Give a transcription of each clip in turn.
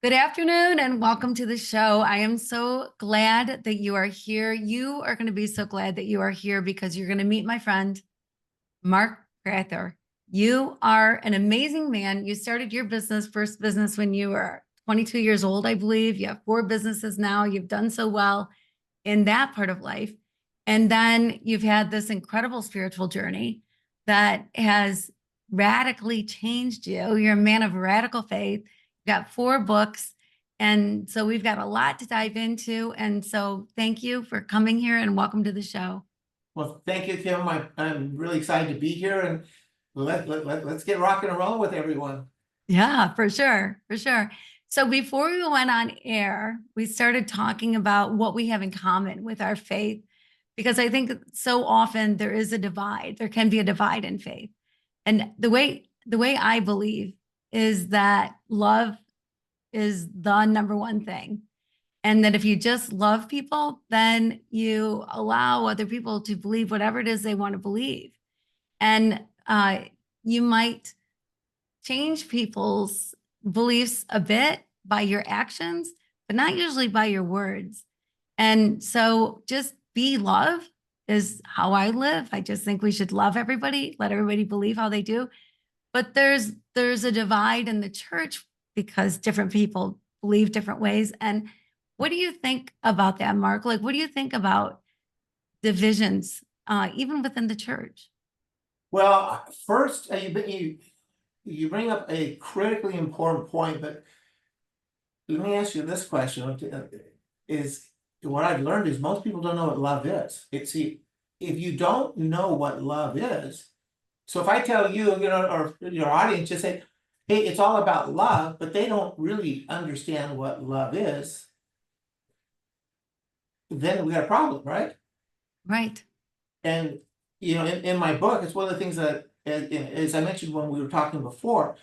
Good afternoon and welcome to the show. I am so glad that you are here. You are going to be so glad that you are here because you're going to meet my friend, Mark Prather. You are an amazing man. You started your first business when you were 22 years old, I believe. You have 4 businesses now. You've done so well in that part of life. And then you've had this incredible spiritual journey that has radically changed you. You're a man of radical faith. You've got 4 books. And so we've got a lot to dive into. And so thank you for coming here and welcome to the show. Well, thank you, Kim. I'm really excited to be here, and let's get rocking and rolling with everyone. Yeah, for sure. For sure. So before we went on air, we started talking about what we have in common with our faith, because I think so often there is a divide. There can be a divide in faith. And the way I believe is that love is the number one thing. And that if you just love people, then you allow other people to believe whatever it is they want to believe. And you might change people's beliefs a bit by your actions, but not usually by your words. And so just be love is how I live. I just think we should love everybody, let everybody believe how they do. But there's a divide in the church because different people believe different ways. And what do you think about that, Mark? Like, what do you think about divisions, even within the church? Well, first, you bring up a critically important point, but let me ask you this question: is what I've learned is most people don't know what love is. If you don't know what love is, so if I tell you, or your audience, just say, "Hey, it's all about love," but they don't really understand what love is, then we got a problem, right? Right. And in my book, it's one of the things that, as I mentioned when we were talking before,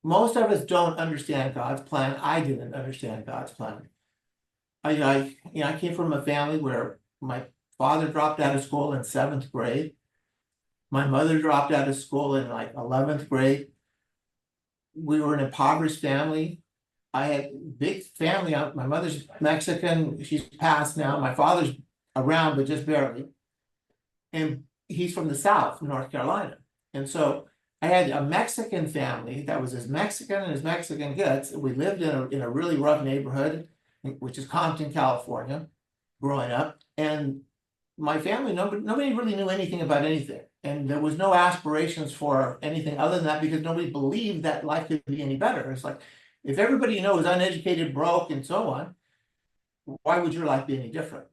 most of us don't understand God's plan. I didn't understand God's plan. I came from a family where my father dropped out of school in 7th grade. My mother dropped out of school in like 11th grade. We were an impoverished family. I had a big family. My mother's Mexican. She's passed now. My father's around, but just barely. And he's from the South, North Carolina. And so I had a Mexican family that was as Mexican as Mexican gets. We lived in a really rough neighborhood, which is Compton, California, growing up. And my family, nobody really knew anything about anything. And there was no aspirations for anything other than that because nobody believed that life could be any better. It's like, if everybody you know is uneducated, broke, and so on, why would your life be any different?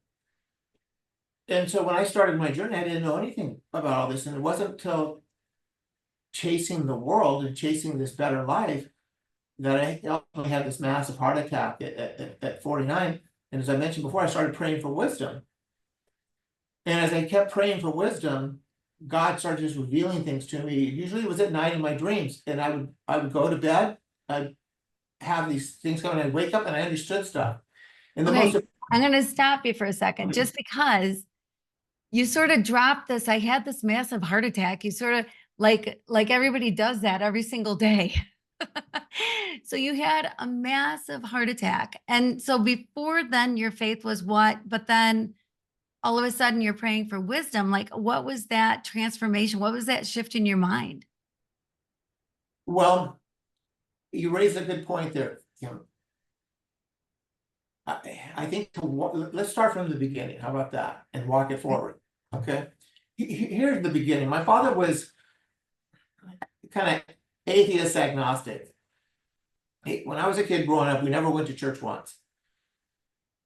And so when I started my journey, I didn't know anything about all this. And it wasn't until chasing the world and chasing this better life that I ultimately had this massive heart attack at 49. And as I mentioned before, I started praying for wisdom. And as I kept praying for wisdom, God started just revealing things to me. Usually it was at night in my dreams. And I would go to bed, I'd have these things coming, I'd wake up and I understood stuff. And the Okay, most I'm going to stop you for a second, just because you sort of dropped this. I had this massive heart attack. You sort of like everybody does that every single day. So you had a massive heart attack. And so before then, your faith was what? But then all of a sudden you're praying for wisdom. Like, what was that transformation? What was that shift in your mind? Well, you raise a good point there, Kim. I think let's start from the beginning. How about that? And walk it forward. Okay. Here's the beginning. My father was kind of atheist agnostic. When I was a kid growing up, we never went to church once.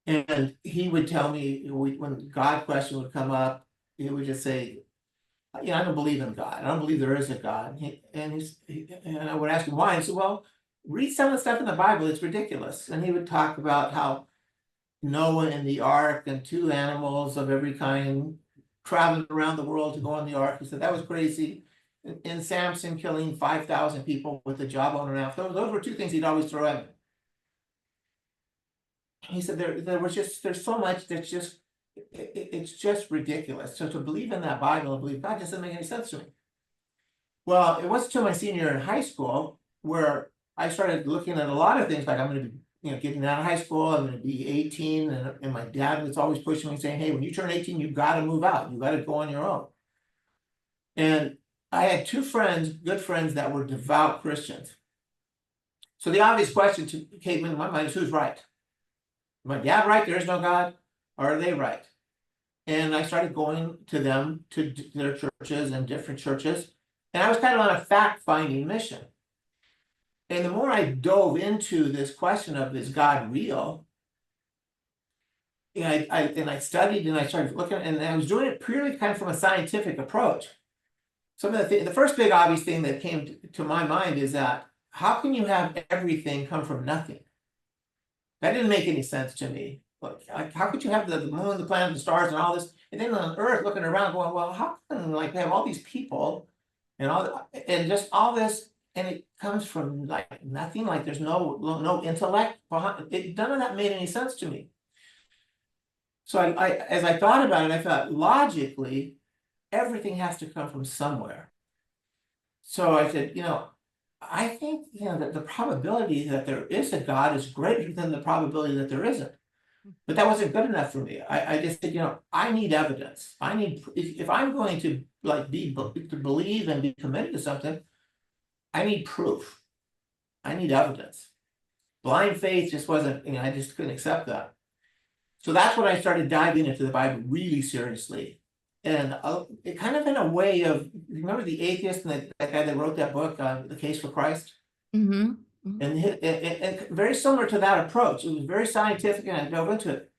And he would tell me, when God question would come up, he would just say, I don't believe in God. I don't believe there is a God. And I would ask him why. He said, well, read some of the stuff in the Bible. It's ridiculous. And he would talk about how Noah in the ark and 2 animals of every kind traveling around the world to go on the ark. He said that was crazy. And Samson killing 5,000 people with the jawbone around. Those were 2 things he'd always throw at me. He said there's so much that's just it's just ridiculous. So to believe in that Bible and believe God doesn't make any sense to me. Well, it wasn't until my senior year in high school where I started looking at a lot of things, like I'm gonna be, getting out of high school, I'm gonna be 18, and my dad was always pushing me, saying, hey, when you turn 18, you gotta move out, you gotta go on your own. And I had two friends, good friends, that were devout Christians. So the obvious question came into my mind is, who's right? Is my dad right, there is no God, or are they right? And I started going to them, to their churches and different churches, and I was kind of on a fact-finding mission. And the more I dove into this question of, is God real? I studied, and I started looking, and I was doing it purely kind of from a scientific approach. Some of the first big obvious thing that came to my mind is that, how can you have everything come from nothing? That didn't make any sense to me. Like how could you have the moon, the planet, the stars, and all this, and then on Earth looking around, going, well, how can, like, we have all these people and and just all this, and it comes from like nothing, like there's no intellect behind it. None of that made any sense to me. So as I thought about it, I thought, logically, everything has to come from somewhere. So I said, I think, that the probability that there is a God is greater than the probability that there isn't. But that wasn't good enough for me. I just said, I need evidence. I need, if I'm going to like to believe and be committed to something, I need proof. I need evidence. Blind faith just wasn't, I just couldn't accept that. So that's when I started diving into the Bible really seriously. And it kind of in a way of, remember the atheist and that guy that wrote that book, The Case for Christ? Mm-hmm. And very similar to that approach. It was very scientific, and I dove into it.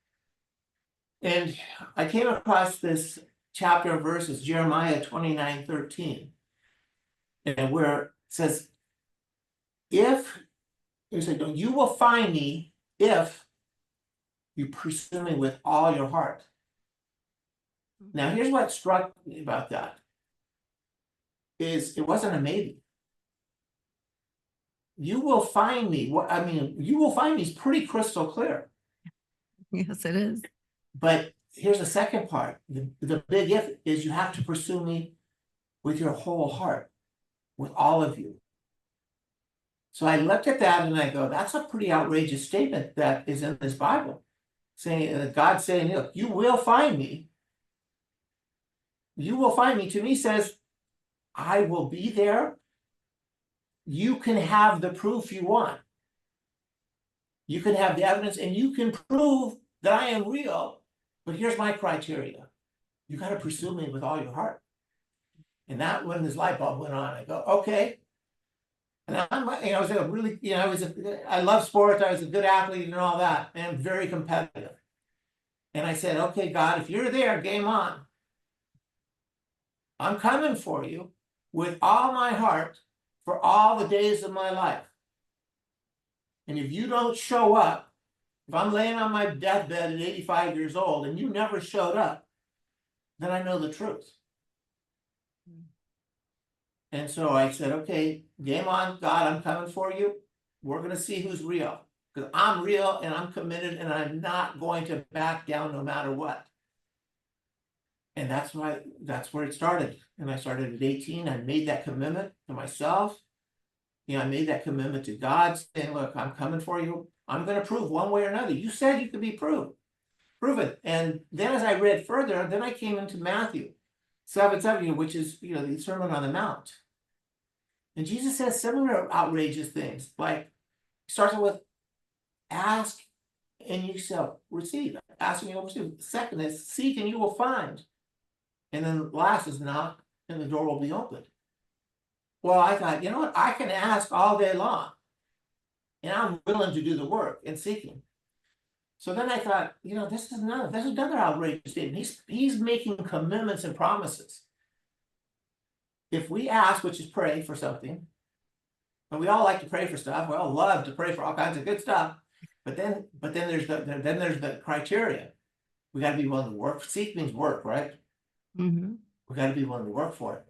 And I came across this chapter of verses, Jeremiah 29:13, and where it says, if you say, you will find me if you pursue me with all your heart. Now, here's what struck me about that, is it wasn't a maybe. You will find me. You will find me is pretty crystal clear. Yes, it is. But here's the second part. The big if is, you have to pursue me with your whole heart, with all of you. So I looked at that and I go, that's a pretty outrageous statement that is in this Bible, saying God saying, look, you will find me. You will find me, to me, says, I will be there. You can have the proof you want. You can have the evidence, and you can prove that I am real. But here's my criteria. You got to pursue me with all your heart. And that, when this light bulb went on, I go, okay. And I was a really, I love sports. I was a good athlete and all that, and very competitive. And I said, okay, God, if you're there, game on. I'm coming for you with all my heart for all the days of my life. And if you don't show up, if I'm laying on my deathbed at 85 years old and you never showed up, then I know the truth. And so I said, okay, game on, God, I'm coming for you. We're going to see who's real, because I'm real and I'm committed and I'm not going to back down no matter what. And that's where it started. And I started at 18. I made that commitment to myself. I made that commitment to God, saying, look, I'm coming for you. I'm going to prove one way or another. You said you could be proven. And then as I read further, then I came into Matthew 7:7, which is, the Sermon on the Mount. And Jesus says similar outrageous things, like, starts with, ask and you shall receive. Ask and you will receive. Second is, seek and you will find. And then last is, knock and the door will be opened. Well, I thought, you know what? I can ask all day long, and I'm willing to do the work in seeking. So then I thought, this is another outrageous statement. He's making commitments and promises. If we ask, which is pray for something, and we all like to pray for stuff, we all love to pray for all kinds of good stuff, but then there's the criteria. We got to be willing to work. Seek means work, right? Mm-hmm. We got to be willing to work for it.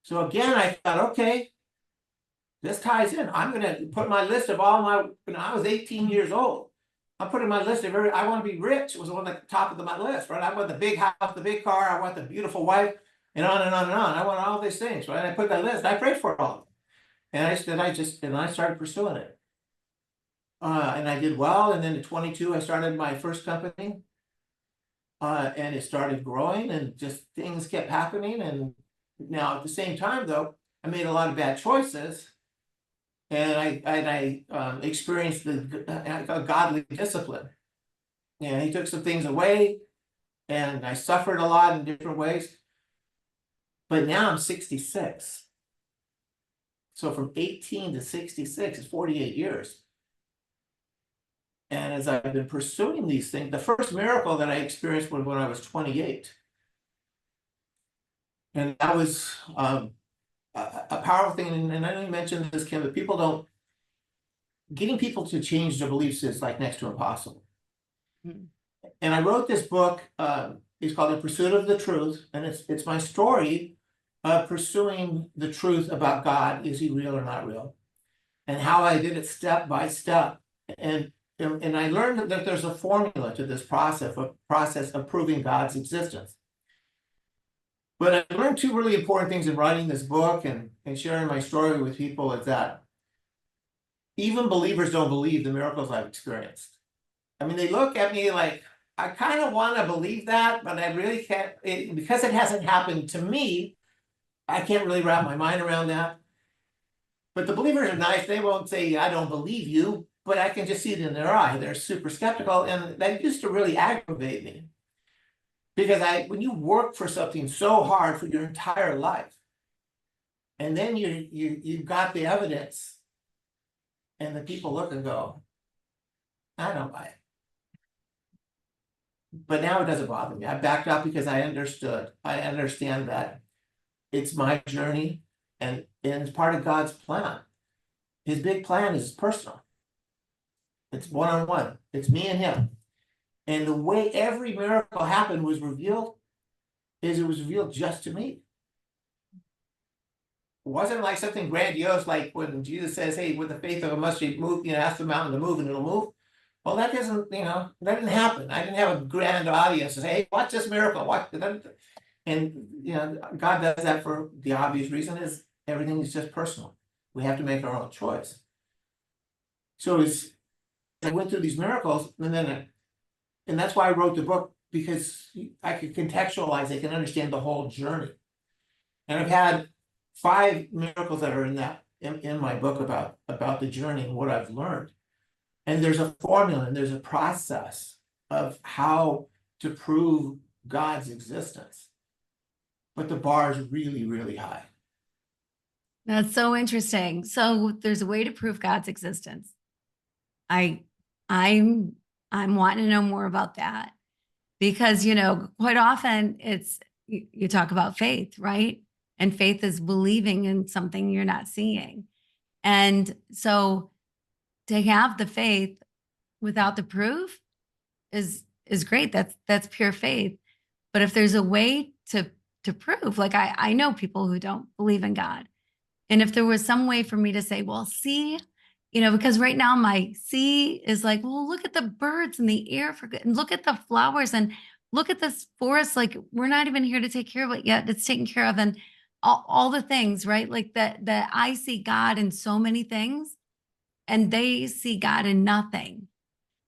So again, I thought, okay, this ties in. I'm going to put my list of all my, when I was 18 years old, I'm putting my list of I want to be rich. It was on the top of my list, right? I want the big house, the big car. I want the beautiful wife, and on and on and on. I want all these things, right? I put that list. I prayed for all of them. And I started pursuing it. And I did well, and then at 22, I started my first company. And it started growing and just things kept happening. And now at the same time, though, I made a lot of bad choices. And I experienced a godly discipline. He took some things away, and I suffered a lot in different ways. But now I'm 66. So from 18 to 66 is 48 years. And as I've been pursuing these things, the first miracle that I experienced was when I was 28. And that was a powerful thing. And I know you mentioned this, Kim, but getting people to change their beliefs is like next to impossible. Hmm. And I wrote this book, it's called In Pursuit of the Truth, and it's my story of pursuing the truth about God. Is he real or not real? And how I did it step by step. And I learned that there's a formula to this process of proving God's existence. But I learned two really important things in writing this book and sharing my story with people is that even believers don't believe the miracles I've experienced. I mean, they look at me like, I kind of want to believe that, but I really can't, because it hasn't happened to me, I can't really wrap my mind around that. But the believers are nice. They won't say, I don't believe you, but I can just see it in their eye. They're super skeptical. And that used to really aggravate me. Because when you work for something so hard for your entire life, and then you've got the evidence, and the people look and go, I don't buy it. But now it doesn't bother me. I backed up because I understand that it's my journey, and it's part of God's plan. His big plan is personal. It's one-on-one. It's me and him. And the way every miracle happened was revealed is it was revealed just to me. It wasn't like something grandiose, like when Jesus says, hey, with the faith of a mustard move, ask the mountain to move and it'll move. Well, that doesn't, that didn't happen. I didn't have a grand audience to say, hey, watch this miracle. Watch. And, God does that for the obvious reason is everything is just personal. We have to make our own choice. So I went through these miracles, and that's why I wrote the book, because I could contextualize, I can understand the whole journey. And I've had 5 miracles that are in my book about the journey and what I've learned. And there's a formula and there's a process of how to prove God's existence. But the bar is really, really high. That's so interesting. So there's a way to prove God's existence. I'm wanting to know more about that because, quite often you talk about faith, right? And faith is believing in something you're not seeing. And so to have the faith without the proof is great. That's pure faith. But if there's a way to prove, like I know people who don't believe in God. And if there was some way for me to say, well, see, because right now my see is like, well, look at the birds in the air and look at the flowers and look at this forest. Like we're not even here to take care of it yet. It's taken care of. And all the things, right? Like that I see God in so many things and they see God in nothing.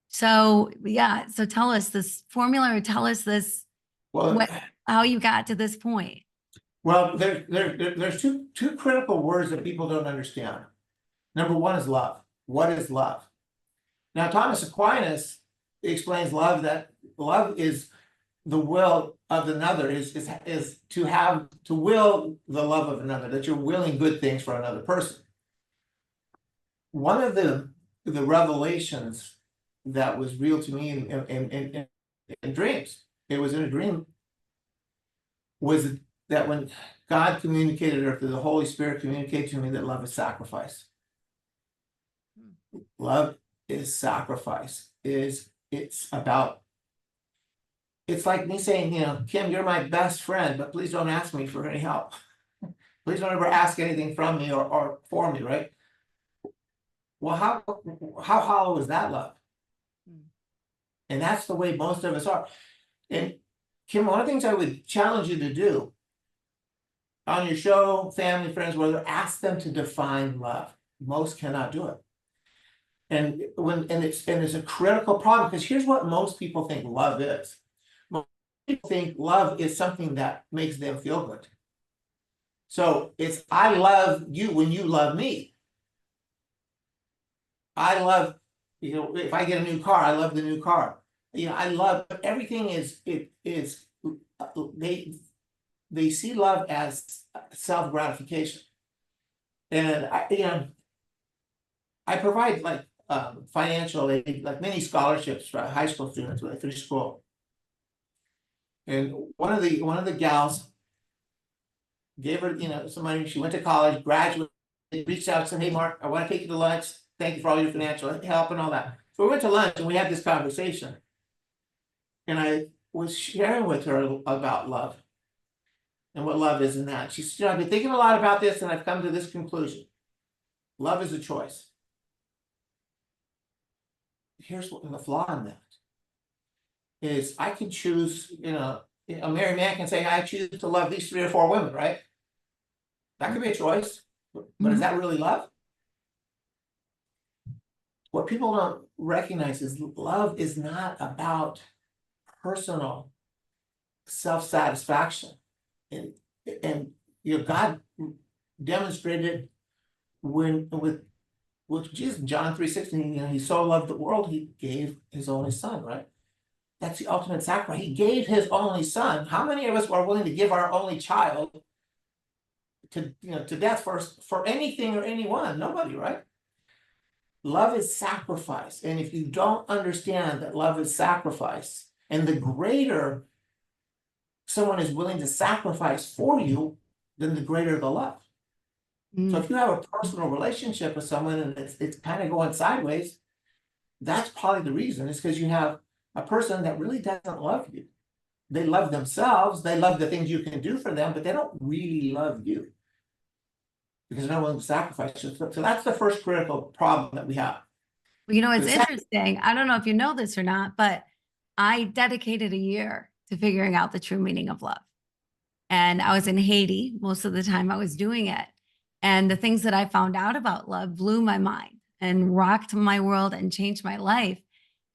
So yeah. So tell us this formula or tell us this, Well, how you got to this point. well, there's two critical words that people don't understand. Number one is love. What is love? Now, Thomas Aquinas explains love, that love is the will of another, is to will the love of another, that you're willing good things for another person. One of the revelations that was real to me in dreams, it was in a dream, was that when God communicated, or the Holy Spirit communicated to me, that love is sacrifice. Love is sacrifice. It's like me saying, Kim, you're my best friend, but please don't ask me for any help. Please don't ever ask anything from me or for me, right? Well, how hollow is that love? And that's the way most of us are. And Kim, one of the things I would challenge you to do on your show, family, friends, whether, ask them to define love. Most cannot do it. And it's a critical problem, because here's what most people think love is. Most people think love is something that makes them feel good. So it's, I love you when you love me. I love, if I get a new car, I love the new car. I love, everything is, they see love as self-gratification. And I provide like financial aid, like many scholarships for high school students when they finish school. And one of the gals gave her, some money. She went to college, graduated, reached out, said, "Hey, Mark, I want to take you to lunch. Thank you for all your financial help and all that." So we went to lunch and we had this conversation. And I was sharing with her about love and what love is in that. She said, "I've been thinking a lot about this and I've come to this conclusion. Love is a choice." Here's what the flaw in that is: I can choose, a married man can say, "I choose to love these 3 or 4 women," right? That could be a choice, but is that really love? What people don't recognize is love is not about personal self-satisfaction. And God demonstrated with Jesus, John 3:16, he so loved the world, he gave his only son, right? That's the ultimate sacrifice. He gave his only son. How many of us are willing to give our only child to death for anything or anyone? Nobody, right? Love is sacrifice. And if you don't understand that love is sacrifice, and the greater someone is willing to sacrifice for you, then the greater the love. So if you have a personal relationship with someone and it's kind of going sideways, that's probably the reason. It's because you have a person that really doesn't love you. They love themselves, they love the things you can do for them, but they don't really love you because they're not willing to sacrifice you. So that's the first critical problem that we have. It's interesting. I don't know if you know this or not, but I dedicated a year to figuring out the true meaning of love. And I was in Haiti most of the time I was doing it. And the things that I found out about love blew my mind and rocked my world and changed my life.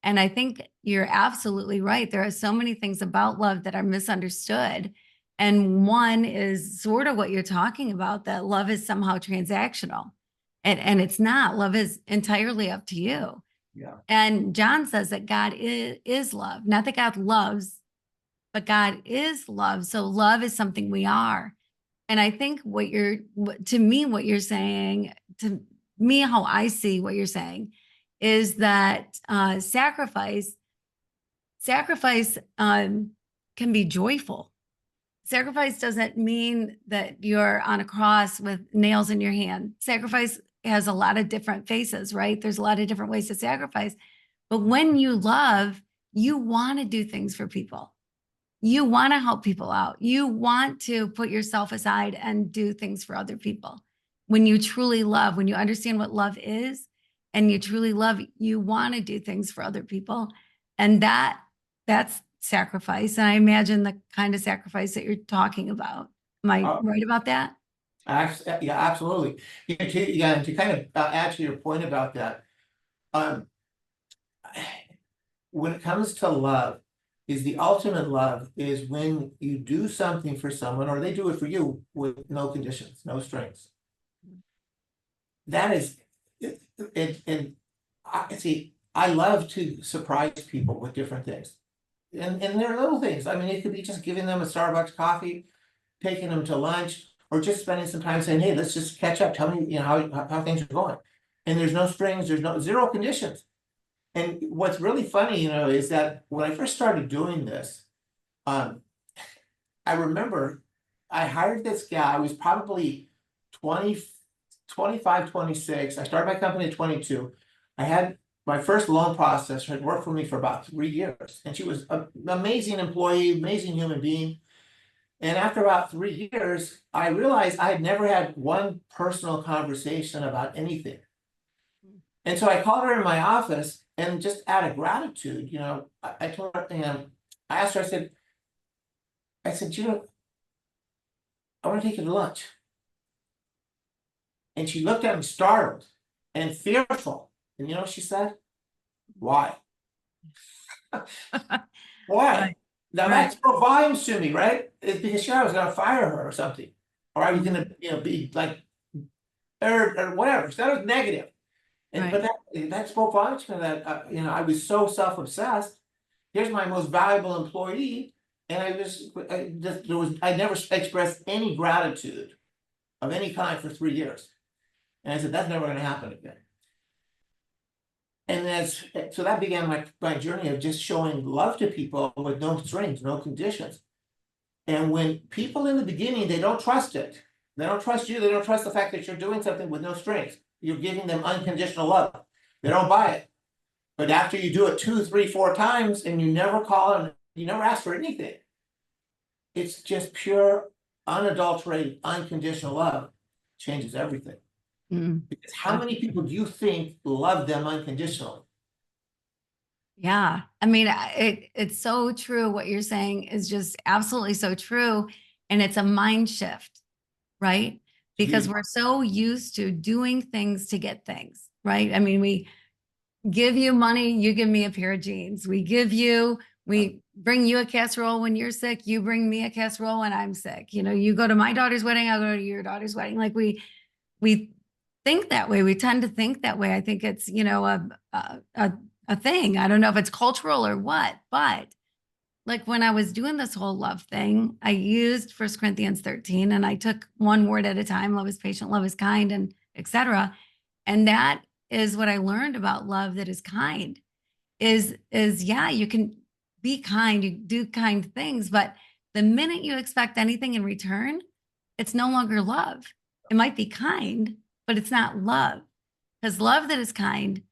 And I think you're absolutely right. There are so many things about love that are misunderstood. And one is sort of what you're talking about, that love is somehow transactional. And it's not. Love is entirely up to you. Yeah. And John says that God is love, not that God loves, but God is love. So love is something we are. And I think what you're saying, to me, how I see what you're saying is that sacrifice can be joyful. Sacrifice doesn't mean that you're on a cross with nails in your hand. Sacrifice has a lot of different faces, right? There's a lot of different ways to sacrifice. But when you love, you want to do things for people. You want to help people out. You want to put yourself aside and do things for other people. When you truly love, when you understand what love is and you truly love, you want to do things for other people. And that's sacrifice. And I imagine the kind of sacrifice that you're talking about. Am I right about that? Yeah, absolutely. To kind of add to your point about that, when it comes to love, is the ultimate love is when you do something for someone or they do it for you with no conditions, no strings. That is, and I see, I love to surprise people with different things. And they're little things. I mean, it could be just giving them a Starbucks coffee, taking them to lunch, or just spending some time saying, "Hey, let's just catch up. Tell me, how things are going." And there's no strings, there's zero conditions. And what's really funny, is that when I first started doing this, I remember I hired this guy. I was probably 20, 25, 26. I started my company at 22. I had my first loan processor had worked for me for about 3 years. And she was an amazing employee, amazing human being. And after about 3 years, I realized I had never had one personal conversation about anything. And so I called her in my office, and just out of gratitude, I told her, I asked her, I said, I want to take you to lunch. And she looked at me startled and fearful. And you know what she said? Why? Why? Right, Now that right, spoke volumes to me, right? It's because she thought I was gonna fire her or something. Or I was gonna, mhm, be like, or whatever. So that was negative. And but right, that spoke volumes to me that I was so self-obsessed. Here's my most valuable employee, and I never expressed any gratitude of any kind for 3 years. And I said, that's never gonna happen again. And so that began my journey of just showing love to people with no strings, no conditions. And when people in the beginning, they don't trust it. They don't trust you. They don't trust the fact that you're doing something with no strings. You're giving them unconditional love. They don't buy it. But after you do it 2, 3, 4 times and you never call and you never ask for anything, it's just pure, unadulterated, unconditional love changes everything. mm, Because how many absolutely. people do you think love them unconditionally? Yeah, I mean, it's so true. What you're saying is just absolutely so true, and it's a mind shift, right? Because Huge. we're so used to doing things to get things, right? I mean, we give you money, you give me a pair of jeans. We bring you a casserole when you're sick, you bring me a casserole when I'm sick. You know, you go to my daughter's wedding, I'll go to your daughter's wedding. Like we think that way. We tend to think that way. I think it's, a thing. I don't know if it's cultural or what, but like when I was doing this whole love thing, I used First Corinthians 13 and I took one word at a time. Love is patient, love is kind, and etc. And that is what I learned about love that is kind is yeah, you can be kind, you do kind things, but the minute you expect anything in return, it's no longer love. It might be kind, but it's not love. Because love that is kind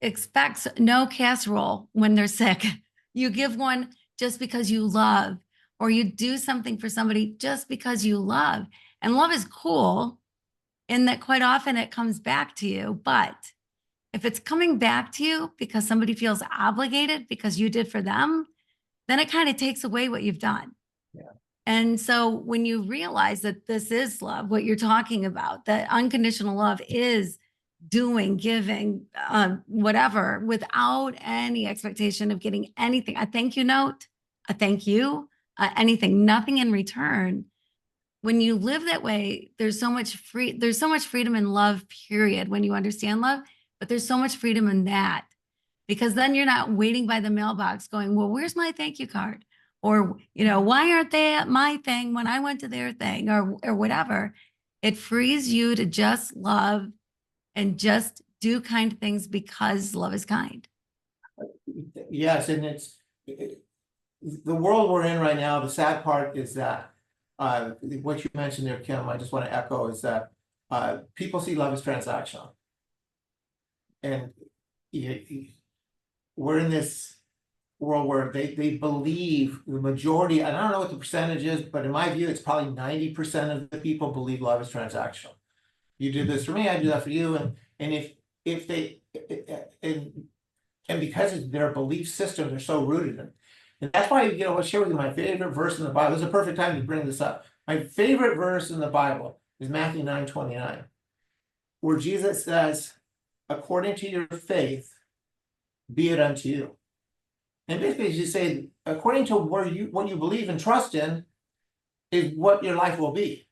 expects no casserole when they're sick. You give one just because you love, or you do something for somebody just because you love. And love is cool in that quite often it comes back to you. But if it's coming back to you because somebody feels obligated because you did for them, then it kind of takes away what you've done. Yeah. And so when you realize that this is love, what you're talking about, that unconditional love is doing, giving, whatever, without any expectation of getting anything, a thank you note, a thank you, anything, nothing in return. When you live that way, there's so much freedom in love, period, when you understand love, but there's so much freedom in that because then you're not waiting by the mailbox going, well, where's my thank you card? Or, why aren't they at my thing when I went to their thing or whatever? It frees you to just love and just do kind things because love is kind. Yes, and the world we're in right now. The sad part is that what you mentioned there, Kim, I just want to echo is that people see love as transactional, and we're in this world where they believe the majority, and I don't know what the percentage is, but in my view, it's probably 90% of the people believe love is transactional. You do this for me, I do that for you, and if they and because it's their belief system, they're so rooted in. And that's why, I'll share with you my favorite verse in the Bible. This is a perfect time to bring this up. My favorite verse in the Bible is Matthew 9:29, where Jesus says, according to your faith, be it unto you. And basically, you say, according to what you believe and trust in, is what your life will be.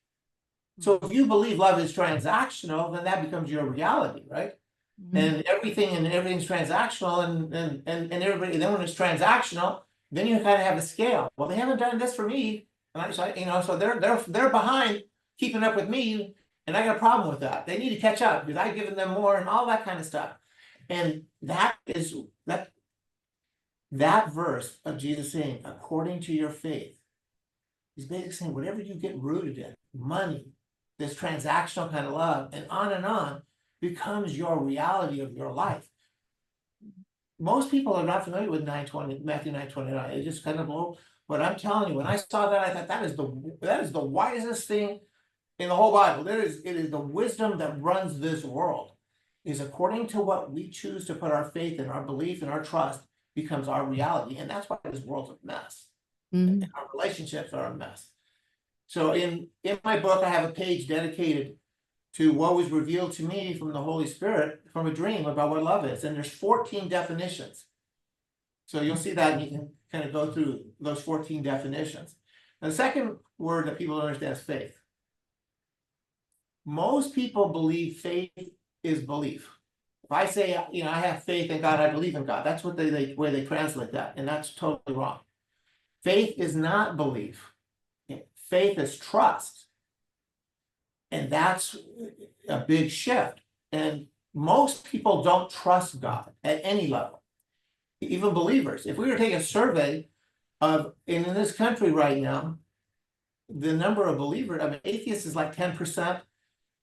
So if you believe love is transactional, then that becomes your reality, right? Mhm. And everything's transactional, and everybody. And then when it's transactional, then you kind of have a scale. Well, they haven't done this for me, and so they're behind keeping up with me, and I got a problem with that. They need to catch up because I've given them more and all that kind of stuff. And that verse of Jesus saying, according to your faith, he's basically saying whatever you get rooted in, money, this transactional kind of love, and on, becomes your reality of your life. Most people are not familiar with Matthew 9:29. They just kind of blow. But I'm telling you, when I saw that, I thought that is the wisest thing in the whole Bible. It is the wisdom that runs this world. Is according to what we choose to put our faith in, our belief and our trust becomes our reality. And that's why this world's a mess. And Mhm. our relationships are a mess. So in my book, I have a page dedicated to what was revealed to me from the Holy Spirit from a dream about what love is. And there's 14 definitions. So you'll see that and you can kind of go through those 14 definitions. And the second word that people don't understand is faith. Most people believe faith is belief. If I say, I have faith in God, I believe in God. That's what where they translate that. And that's totally wrong. Faith is not belief. Faith is trust. And that's a big shift. And most people don't trust God at any level, even believers. If we were to take a survey in this country right now, the number of believers, atheists is like 10%,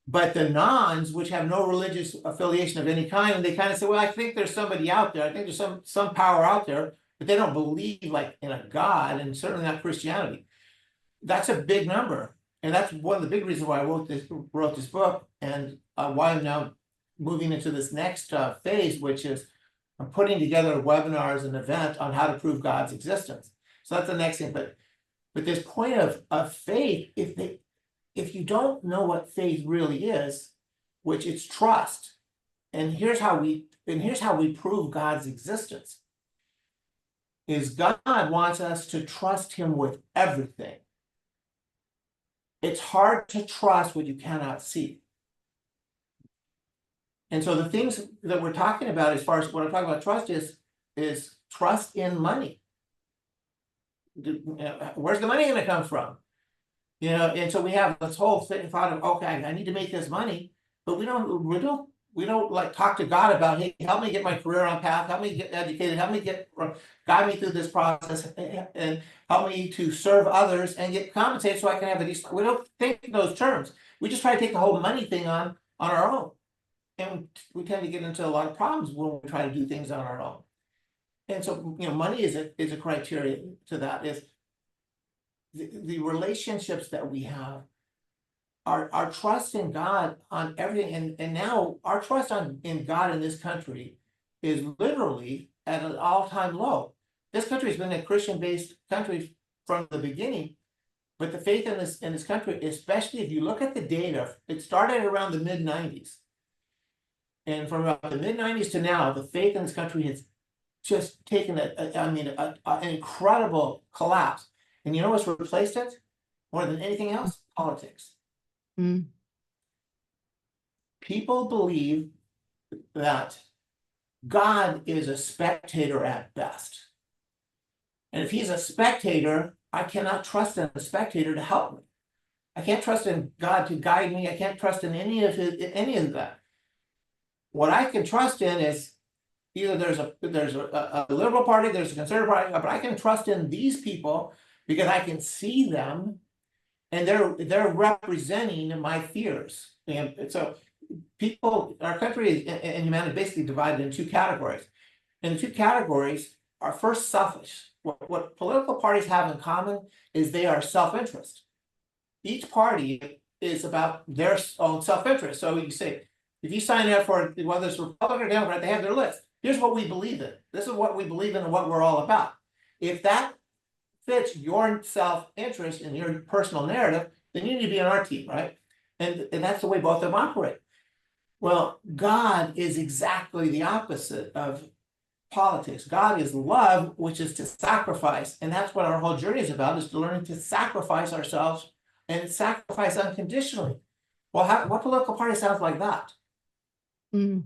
but the nons, which have no religious affiliation of any kind, they kind of say, well, I think there's somebody out there. I think there's some power out there, but they don't believe like in a God, and certainly not Christianity. That's a big number. And that's one of the big reasons why I wrote this book, and why I'm now moving into this next phase, which is I'm putting together webinars and event on how to prove God's existence. So that's the next thing. But this point of faith, if you don't know what faith really is, which it's trust, and here's how we prove God's existence, is God wants us to trust him with everything. It's hard to trust what you cannot see. And so the things that we're talking about, as far as what I'm talking about trust is trust in money. Where's the money going to come from? And so we have this whole thought of, okay, I need to make this money, but we don't like talk to God about, hey, help me get my career on path, help me get educated, guide me through this process, and help me to serve others and get compensated so I can have a decent. We don't think in those terms. We just try to take the whole money thing on our own. And we tend to get into a lot of problems when we try to do things on our own. And so, money is a criteria to that. Is the relationships that we have, our trust in God on everything, and now our trust in God in this country is literally at an all-time low. This country has been a Christian-based country from the beginning, but the faith in this country, especially if you look at the data, it started around the mid-90s. And from about the mid-90s to now, the faith in this country has just taken an incredible collapse. And you know what's replaced it? More than anything else? Politics. Mm. People believe that God is a spectator at best. And if he's a spectator, I cannot trust in a spectator to help me. I can't trust in God to guide me. I can't trust in any of that. What I can trust in is either there's a liberal party, there's a conservative party, but I can trust in these people because I can see them and they're representing my fears. And so our country and humanity basically divided in two categories. And the two categories are first selfish. What political parties have in common is they are self-interest. Each party is about their own self-interest. So you say, if you sign up for whether it's Republican or Democrat, they have their list. Here's what we believe in. This is what we believe in and what we're all about. If that fits your self-interest and your personal narrative, then you need to be on our team, right? And that's the way both of them operate. Well, God is exactly the opposite of politics. God is love, which is to sacrifice. And that's what our whole journey is about, is to learn to sacrifice ourselves and sacrifice unconditionally. Well, what political party sounds like that? Mm.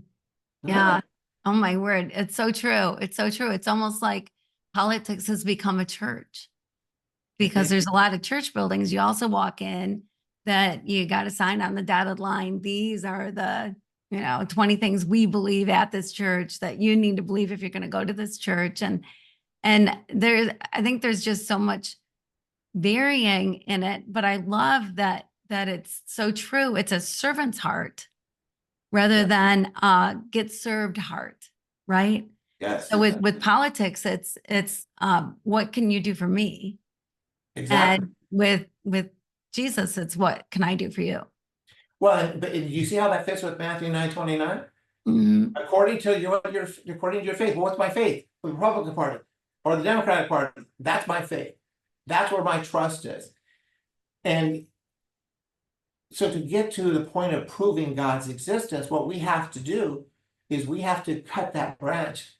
Yeah. Oh my word. It's so true. It's so true. It's almost like politics has become a church because there's a lot of church buildings. You also walk in that you got to sign on the dotted line. These are the, 20 things we believe at this church that you need to believe if you're going to go to this church. And I think there's just so much varying in it, but I love that it's so true. It's a servant's heart rather than get served heart, right? Yes. So with politics, it's what can you do for me? Exactly. And with Jesus, it's what can I do for you? Well, but you see how that fits with Matthew 9:29? Mm-hmm. According to your faith. Well, what's my faith? The Republican Party or the Democratic Party? That's my faith. That's where my trust is. And so to get to the point of proving God's existence, what we have to do is we have to cut that branch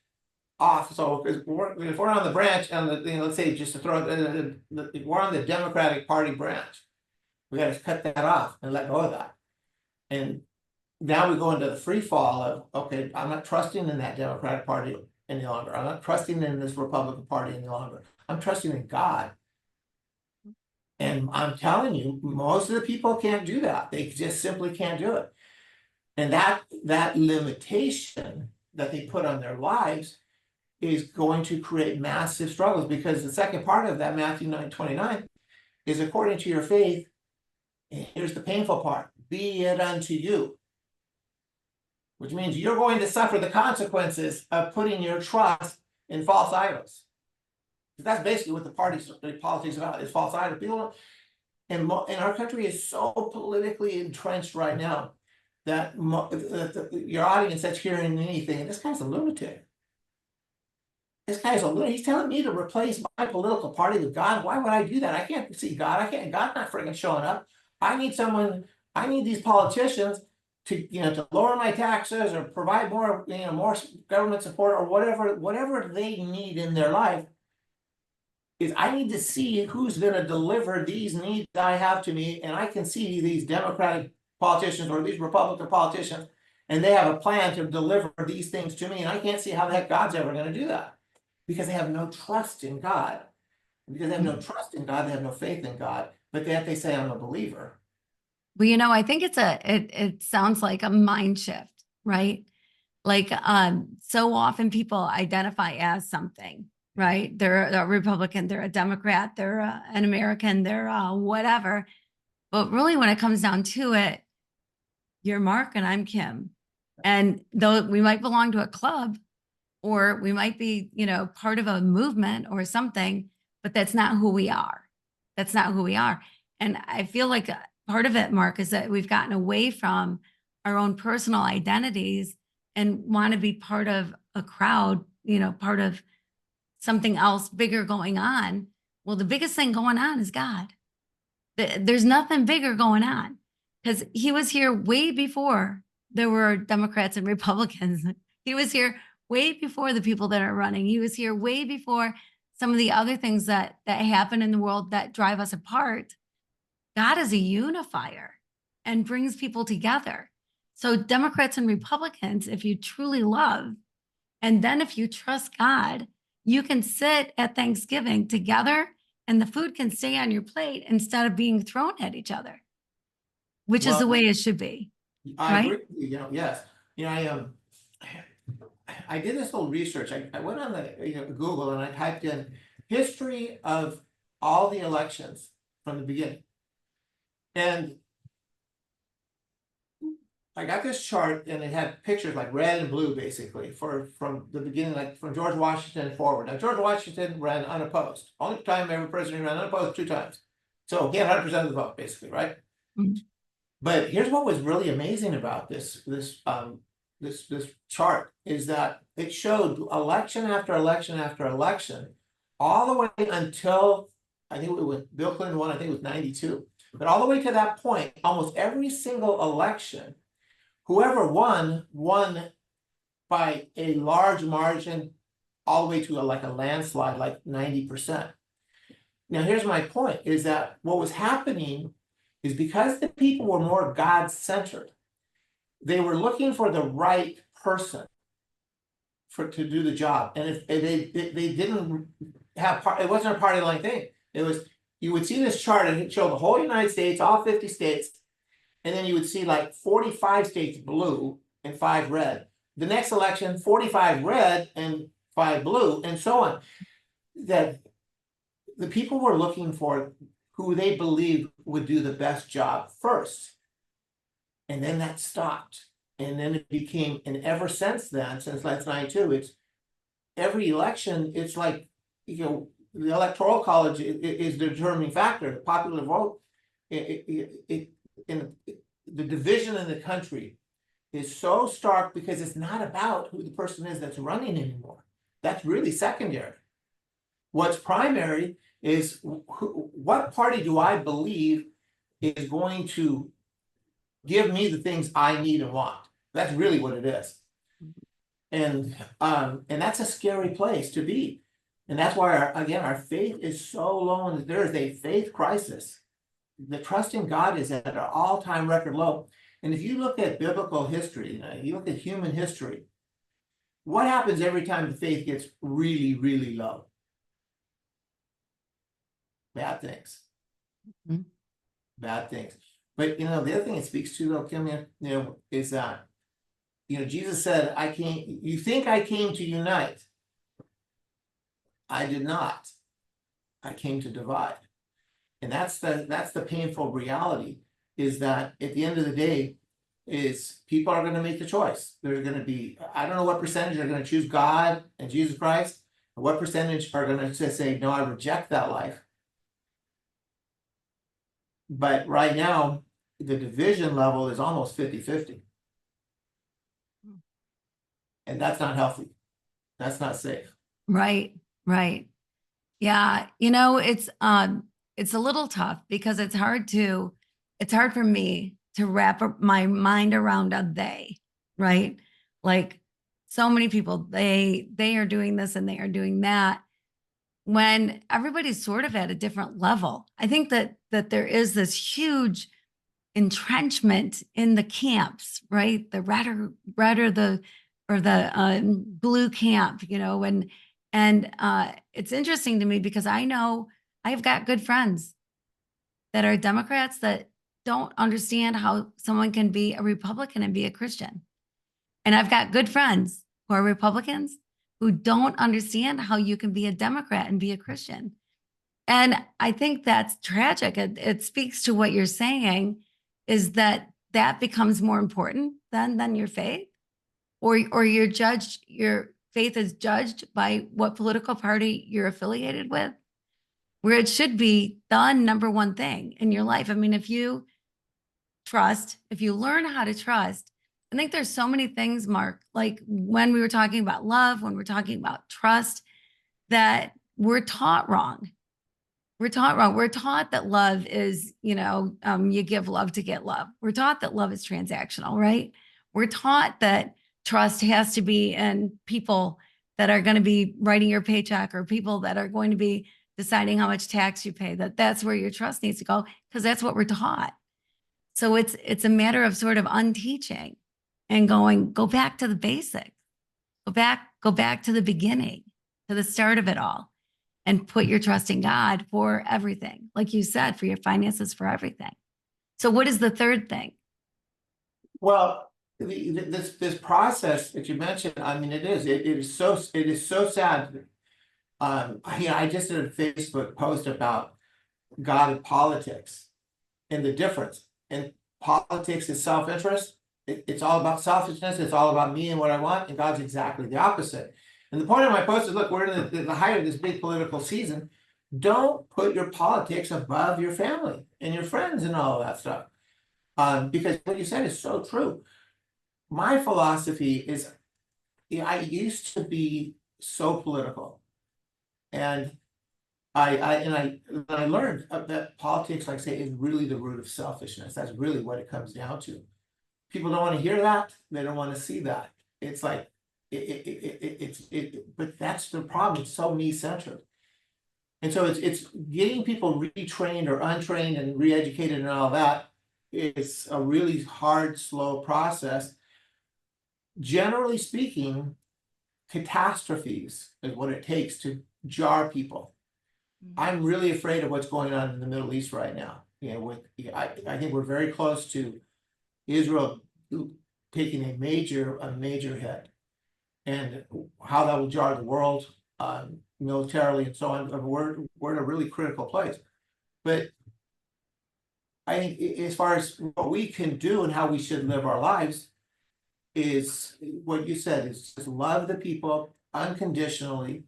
off. So if we're on the branch and let's say just to throw we're on the Democratic Party branch, we got to cut that off and let go of that. And now we go into the free fall of, okay, I'm not trusting in that Democratic Party any longer. I'm not trusting in this Republican Party any longer. I'm trusting in God. And I'm telling you, most of the people can't do that. They just simply can't do it. And that limitation that they put on their lives is going to create massive struggles, because the second part of that, Matthew 9:29, is according to your faith. Here's the painful part: be it unto you. Which means you're going to suffer the consequences of putting your trust in false idols. That's basically what the politics about, is false idols. People, and our country is so politically entrenched right now that your audience that's hearing anything, this guy's a lunatic. This guy's a lunatic. He's telling me to replace my political party with God. Why would I do that? I can't see God. God's not freaking showing up. I need these politicians to lower my taxes or provide more government support or whatever they need in their life. Is I need to see who's going to deliver these needs I have to me, and I can see these Democratic politicians or these Republican politicians, and they have a plan to deliver these things to me, and I can't see how the heck God's ever going to do that, because they have no trust in God. Because they have no trust in God, they have no faith in God, but yet they say I'm a believer. Well, I think it sounds like a mind shift, right? Like, so often people identify as something, right? They're a Republican, they're a Democrat, they're an American, they're whatever. But really, when it comes down to it, you're Mark and I'm Kim. And though we might belong to a club, or we might be, part of a movement or something, but that's not who we are. That's not who we are. And I feel like part of it, Mark, is that we've gotten away from our own personal identities and want to be part of a crowd, part of something else bigger going on. Well, the biggest thing going on is God. There's nothing bigger going on, because he was here way before there were Democrats and Republicans. He was here way before the people that are running. He was here way before some of the other things that happen in the world that drive us apart. God is a unifier and brings people together. So Democrats and Republicans, if you truly love, and then if you trust God, you can sit at Thanksgiving together and the food can stay on your plate instead of being thrown at each other, which is the way it should be. I agree Right? with you, yes. I did this little research. I went on the Google and I typed in history of all the elections from the beginning. And I got this chart and it had pictures like red and blue basically from the beginning, like from George Washington forward. Now George Washington ran unopposed. Only time ever president ran unopposed 2 times. So he had 100% of the vote basically, right? Mhm. But here's what was really amazing about this chart is that it showed election after election after election, all the way until I think it was Bill Clinton won, I think it was 92. But all the way to that point, almost every single election, whoever won by a large margin, all the way to like a landslide, like 90%. Now, here's my point, is that what was happening is because the people were more God-centered, they were looking for the right person to do the job. And if they didn't have, it wasn't a party line thing. It was, you would see this chart and it showed the whole United States, all 50 states, and then you would see like 45 states blue and 5 red. The next election, 45 red and 5 blue, and so on. That the people were looking for who they believed would do the best job first. And then that stopped. And then it became, and ever since then, since 1992, it's every election, it's like, the electoral college is the determining factor. The popular vote, the division in the country is so stark because it's not about who the person is that's running anymore. That's really secondary. What's primary is what party do I believe is going to give me the things I need and want. That's really what it is. And that's a scary place to be. And that's why our faith is so low, and there is a faith crisis. The trust in God is at an all-time record low. And if you look at biblical history, you look at human history, what happens every time the faith gets really, really low? Bad things. Mhm. Bad things. But the other thing it speaks to, though, Kim, is that Jesus said, you think I came to unite. I did not. I came to divide. And that's the painful reality, is that at the end of the day, is people are going to make the choice. There's going to be, I don't know what percentage are going to choose God and Jesus Christ, and what percentage are going to say, no, I reject that life. But right now, the division level is almost 50-50. And that's not healthy. That's not safe. Right, right. Yeah, it's a little tough because it's hard for me to wrap my mind around a they, right? Like so many people, they are doing this and they are doing that when everybody's sort of at a different level. I think that there is this huge entrenchment in the camps, right? The red or the blue camp, and it's interesting to me because I know I've got good friends that are Democrats that don't understand how someone can be a Republican and be a Christian. And I've got good friends who are Republicans who don't understand how you can be a Democrat and be a Christian. And I think that's tragic. It speaks to what you're saying, is that becomes more important than your faith, or your faith is judged by what political party you're affiliated with, where it should be the number one thing in your life. I mean, if you learn how to trust, I think there's so many things, Mark, like when we were talking about love, when we're talking about trust, that we're taught wrong. We're taught wrong. We're taught that love is, you give love to get love. We're taught that love is transactional, right? We're taught that trust has to be in people that are going to be writing your paycheck, or people that are going to be deciding how much tax you pay, that's where your trust needs to go, because that's what we're taught. So it's a matter of sort of unteaching and go back to the basics, go back to the beginning, to the start of it all, and put your trust in God for everything. Like you said, for your finances, for everything. So what is the third thing? Well, this process that you mentioned, I mean, it is so sad. I just did a Facebook post about God and politics and the difference. And politics is self-interest. It's all about selfishness. It's all about me and what I want. And God's exactly the opposite. And the point of my post is, look, we're in the height of this big political season. Don't put your politics above your family and your friends and all of that stuff. Because what you said is so true. My philosophy is, I used to be so political, and I learned that politics, like I say, is really the root of selfishness. That's really what it comes down to. People don't want to hear that. They don't want to see that. It's like but that's the problem. It's so me-centered. And so it's getting people retrained or untrained and re-educated and all that. It's a really hard, slow process. Generally speaking, catastrophes is what it takes to jar people. I'm really afraid of what's going on in the Middle East right now. I think we're very close to Israel taking a major hit, and how that will jar the world militarily and so on. We're in a really critical place. But I think as far as what we can do and how we should live our lives, is what you said, is just love the people unconditionally.